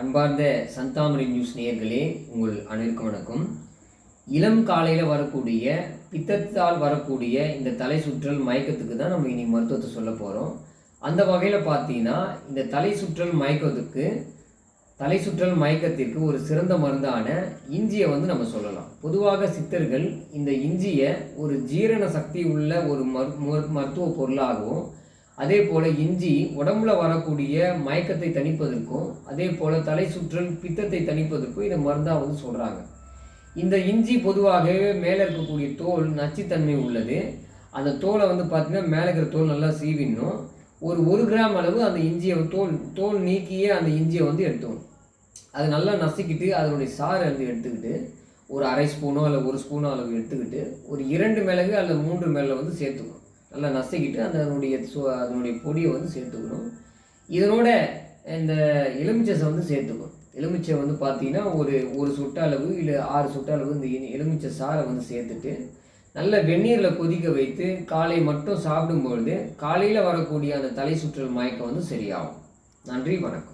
அன்பார்ந்த சந்தாமரை நியூஸ் நேயர்களே, உங்கள் அனைவருக்கும் வணக்கம். இளம் காலையில் வரக்கூடிய பித்தத்தால் வரக்கூடிய இந்த தலை சுற்றல் மயக்கத்துக்கு தான் நம்ம இனி மருத்துவத்தை சொல்ல போகிறோம். அந்த வகையில் பார்த்தீங்கன்னா, இந்த தலை சுற்றல் மயக்கத்திற்கு ஒரு சிறந்த மருந்தான இஞ்சியை நம்ம சொல்லலாம். பொதுவாக சித்தர்கள் இந்த இஞ்சியை ஒரு ஜீரண சக்தி உள்ள ஒரு மருத்துவ பொருளாகவும், அதே போல் இஞ்சி உடம்புல வரக்கூடிய மயக்கத்தை தணிப்பதற்கும், அதே போல் தலை சுற்றல் பித்தத்தை தணிப்பதற்கும் இதை மருந்தாக சொல்கிறாங்க. இந்த இஞ்சி பொதுவாகவே மேலே இருக்கக்கூடிய தோல் நச்சுத்தன்மை உள்ளது. அந்த தோலை பார்த்திங்கன்னா மேலே இருக்கிற தோல் நல்லா சீவிடணும். ஒரு கிராம் அளவு அந்த இஞ்சியை தோல் நீக்கியே அந்த இஞ்சியை எடுத்துக்கணும். அது நல்லா நசுக்கிட்டு அதனுடைய சாறை எடுத்துக்கிட்டு ஒரு அரை ஸ்பூனோ அல்ல 1 ஸ்பூனோ அளவு எடுத்துக்கிட்டு ஒரு 2 மிளகு அல்ல 3 மிளகு சேர்த்துக்கணும். நல்லா நசுக்கிட்டு அதனுடைய பொடியை சேர்த்துக்கணும். இதனோட இந்த எலுமிச்சை சேர்த்துக்கணும். எலுமிச்சை பார்த்தீங்கன்னா ஒரு சொட்டு அளவு இல்லை 6 சொட்டு அளவு இந்த எலுமிச்சை சாறை சேர்த்துட்டு நல்ல வெந்நீரில் கொதிக்க வைத்து காலை மட்டும் சாப்பிடும்பொழுது காலையில் வரக்கூடிய அந்த தலை சுற்றல் மயக்கம் சரியாகும். நன்றி, வணக்கம்.